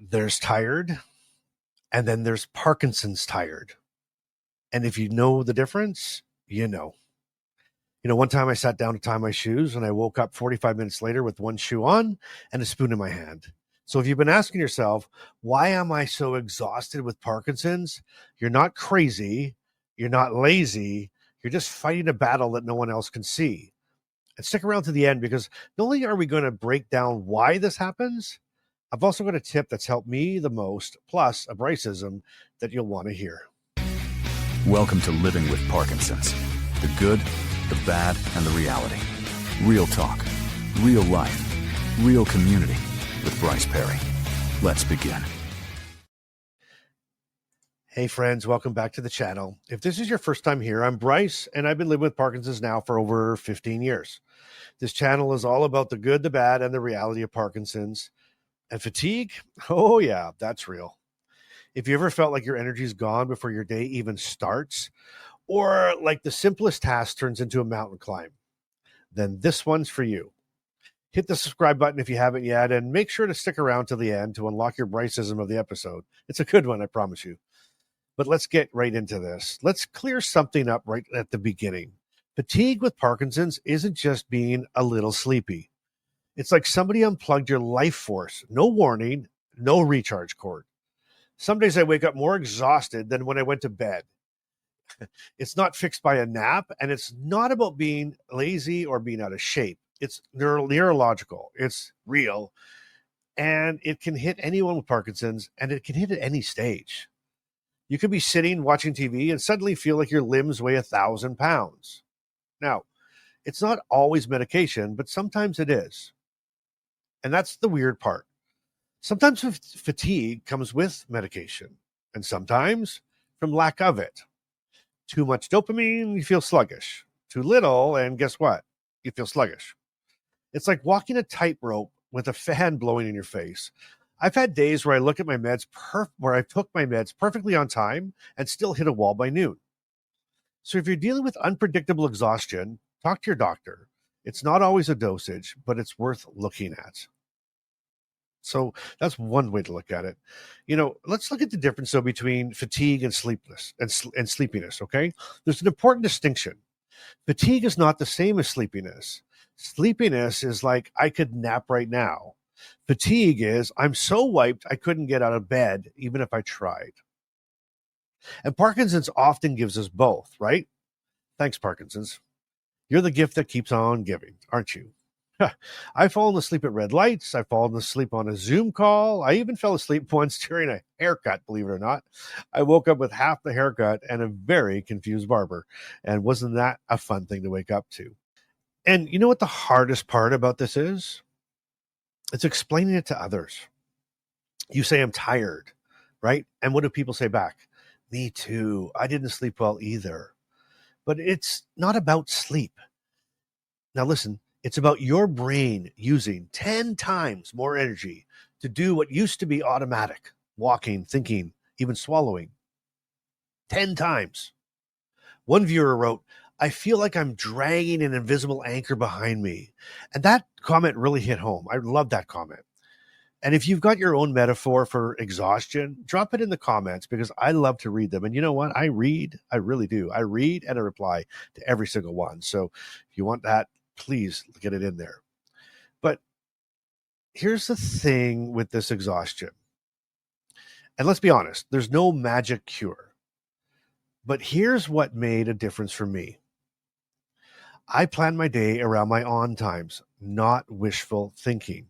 There's tired, and then there's Parkinson's tired. And if you know the difference, you know. One time I sat down to tie my shoes and I woke up 45 minutes later with one shoe on and a spoon in my hand. So if you've been asking yourself, why am I so exhausted with Parkinson's? You're not crazy. You're not lazy. You're just fighting a battle that no one else can see. And stick around to the end, because not only are we going to break down why this happens, I've also got a tip that's helped me the most, plus a Bryce-ism that you'll want to hear. Welcome to Living with Parkinson's. The good, the bad, and the reality. Real talk, real life, real community with Bryce Perry. Let's begin. Hey friends, welcome back to the channel. If this is your first time here, I'm Bryce, and I've been living with Parkinson's now for over 15 years. This channel is all about the good, the bad, and the reality of Parkinson's. And fatigue? Oh yeah, that's real. If you ever felt like your energy's gone before your day even starts, or like the simplest task turns into a mountain climb, then this one's for you. Hit the subscribe button if you haven't yet, and make sure to stick around to the end to unlock your Bryce-ism of the episode. It's a good one, I promise you. But let's get right into this. Let's clear something up right at the beginning. Fatigue with Parkinson's isn't just being a little sleepy. It's like somebody unplugged your life force. No warning, no recharge cord. Some days I wake up more exhausted than when I went to bed. It's not fixed by a nap, and it's not about being lazy or being out of shape. It's neurological. It's real, and it can hit anyone with Parkinson's, and it can hit at any stage. You could be sitting watching TV and suddenly feel like your limbs weigh 1,000 pounds. Now, it's not always medication, but sometimes it is. And that's the weird part. Sometimes fatigue comes with medication, and sometimes from lack of it. Too much dopamine, you feel sluggish. Too little, and guess what? You feel sluggish. It's like walking a tightrope with a fan blowing in your face. I've had days where I look at my meds, where I took my meds perfectly on time and still hit a wall by noon. So if you're dealing with unpredictable exhaustion, talk to your doctor. It's not always a dosage, but it's worth looking at. So that's one way to look at it. Let's look at the difference though between fatigue and sleepiness. Okay, there's an important distinction. Fatigue is not the same as sleepiness. Sleepiness is like, I could nap right now. Fatigue is, I'm so wiped I couldn't get out of bed even if I tried. And Parkinson's often gives us both, right? Thanks, Parkinson's. You're the gift that keeps on giving, aren't you? I've fallen asleep at red lights. I've fallen asleep on a Zoom call. I even fell asleep once during a haircut, believe it or not. I woke up with half the haircut and a very confused barber. And wasn't that a fun thing to wake up to? And you know what the hardest part about this is? It's explaining it to others. You say, I'm tired, right? And what do people say back? Me too. I didn't sleep well either. But it's not about sleep. Now listen, it's about your brain using 10 times more energy to do what used to be automatic: walking, thinking, even swallowing. 10 times. One viewer wrote, I feel like I'm dragging an invisible anchor behind me. And that comment really hit home. I love that comment. And if you've got your own metaphor for exhaustion, drop it in the comments, because I love to read them. And you know what? I really do. I read and I reply to every single one. So if you want that, please get it in there. But here's the thing with this exhaustion. And let's be honest, there's no magic cure. But here's what made a difference for me. I plan my day around my on times, not wishful thinking.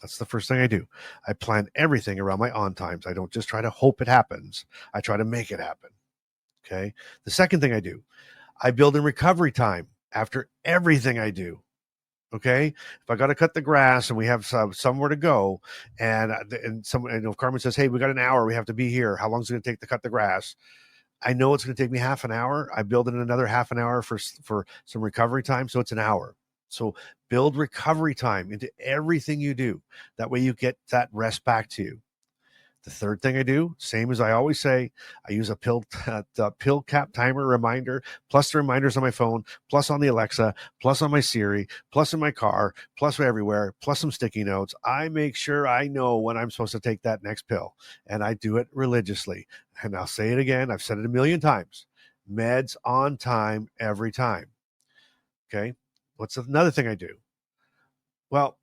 That's the first thing I do. I plan everything around my on times. I don't just try to hope it happens. I try to make it happen. Okay. The second thing I do, I build in recovery time after everything I do. Okay. If I got to cut the grass and we have somewhere to go, and if Carmen says, hey, we got an hour, we have to be here. How long is it going to take to cut the grass? I know it's going to take me half an hour. I build in another half an hour for some recovery time. So it's an hour. So build recovery time into everything you do. That way you get that rest back to you. The third thing I do, same as I always say, I use a pill cap timer reminder, plus the reminders on my phone, plus on the Alexa, plus on my Siri, plus in my car, plus everywhere, plus some sticky notes. I make sure I know when I'm supposed to take that next pill, and I do it religiously. And I'll say it again. I've said it a million times. Meds on time every time. Okay. What's another thing I do? Well,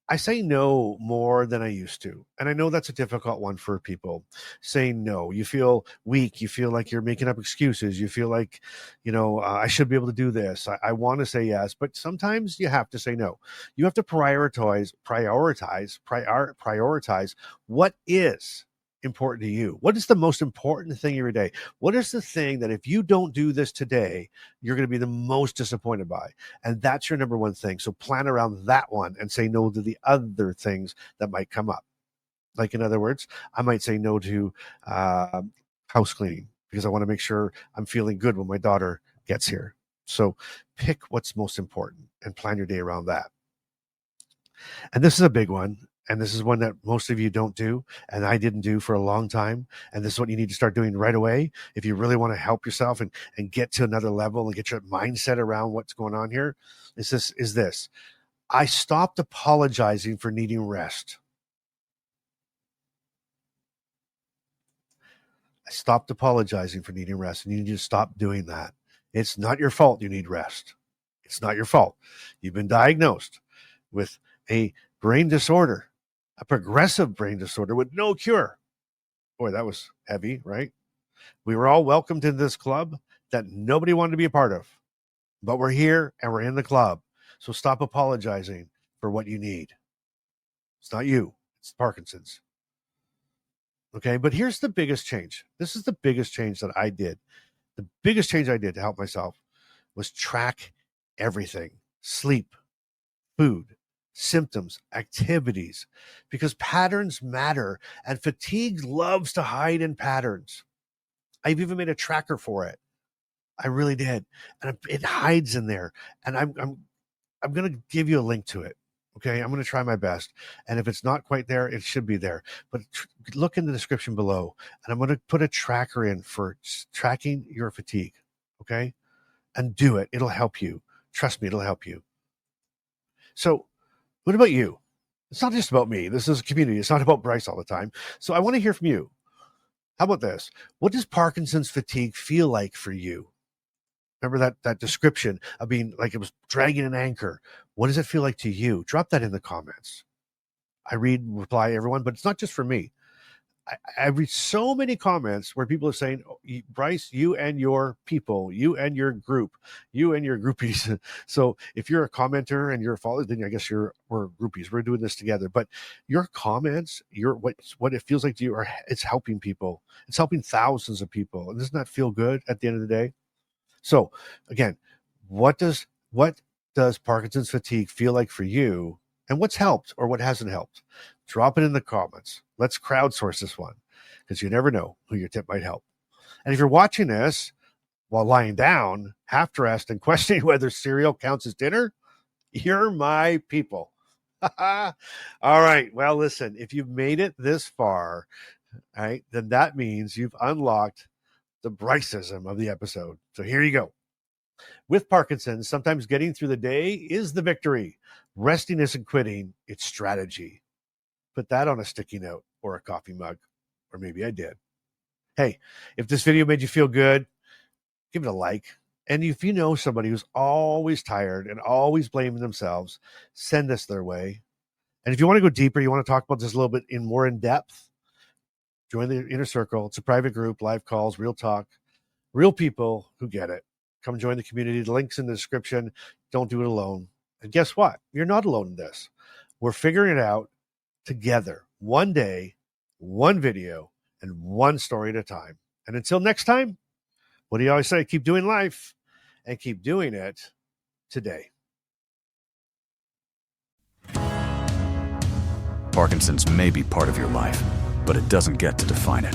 I say no more than I used to. And I know that's a difficult one for people. Saying no, you feel weak. You feel like you're making up excuses. You feel like, I should be able to do this. I want to say yes, but sometimes you have to say no. You have to prioritize what is important to you. What is the most important thing every day? What is the thing that if you don't do this today, you're going to be the most disappointed by? And that's your number one thing. So plan around that one and say no to the other things that might come up. Like, in other words, I might say no to house cleaning because I want to make sure I'm feeling good when my daughter gets here. So pick what's most important and plan your day around that. And this is a big one. And this is one that most of you don't do, and I didn't do for a long time. And this is what you need to start doing right away if you really want to help yourself and get to another level and get your mindset around what's going on here. Is this. I stopped apologizing for needing rest. I stopped apologizing for needing rest, and you need to stop doing that. It's not your fault you need rest. It's not your fault. You've been diagnosed with a brain disorder. A progressive brain disorder with no cure. Boy, that was heavy, right? We were all welcomed into this club that nobody wanted to be a part of. But we're here and we're in the club. So stop apologizing for what you need. It's not you. It's Parkinson's. Okay, but here's the biggest change. This is the biggest change that I did. The biggest change I did to help myself was track everything. Sleep, food, symptoms, activities, because patterns matter and fatigue loves to hide in patterns. I've even made a tracker for it. I really did. And it hides in there. And I'm going to give you a link to it. Okay. I'm going to try my best. And if it's not quite there, it should be there, but look in the description below, and I'm going to put a tracker in for tracking your fatigue. Okay. And do it. It'll help you. Trust me, it'll help you. So, what about you? It's not just about me. This is a community. It's not about Bryce all the time. So I want to hear from you. How about this? What does Parkinson's fatigue feel like for you? Remember that description of being like it was dragging an anchor. What does it feel like to you? Drop that in the comments. I reply everyone, but it's not just for me. I read so many comments where people are saying, oh, Bryce, you and your people, you and your group, you and your groupies. So if you're a commenter and you're a follower, then I guess we're groupies. We're doing this together. But your comments, what it feels like to you, it's helping people. It's helping thousands of people. And doesn't that feel good at the end of the day? So again, what does Parkinson's fatigue feel like for you? And what's helped or what hasn't helped? Drop it in the comments. Let's crowdsource this one, because you never know who your tip might help. And if you're watching this while lying down, half dressed, and questioning whether cereal counts as dinner, you're my people. All right. Well, listen, if you've made it this far, right, then that means you've unlocked the Bryce-ism of the episode. So here you go. With Parkinson's, sometimes getting through the day is the victory. Resting isn't quitting, it's strategy. Put that on a sticky note or a coffee mug, or maybe I did. Hey, if this video made you feel good, give it a like. And if you know somebody who's always tired and always blaming themselves, send this their way. And if you want to go deeper, you want to talk about this a little bit more in depth, join the Inner Circle. It's a private group, live calls, real talk, real people who get it. Come join the community. The link's in the description. Don't do it alone. And guess what? You're not alone in this. We're figuring it out together. One day, one video, and one story at a time. And until next time, what do you always say? Keep doing life and keep doing it today. Parkinson's may be part of your life, but it doesn't get to define it.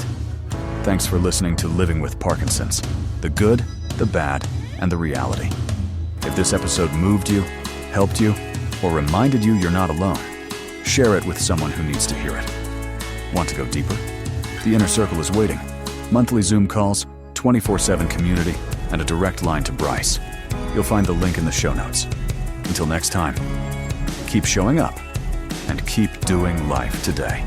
Thanks for listening to Living with Parkinson's, the good, the bad, and the reality. If this episode moved you, helped you, or reminded you you're not alone, share it with someone who needs to hear it. Want to go deeper? The Inner Circle is waiting. Monthly Zoom calls, 24/7 community, and a direct line to Bryce. You'll find the link in the show notes. Until next time, keep showing up and keep doing life today.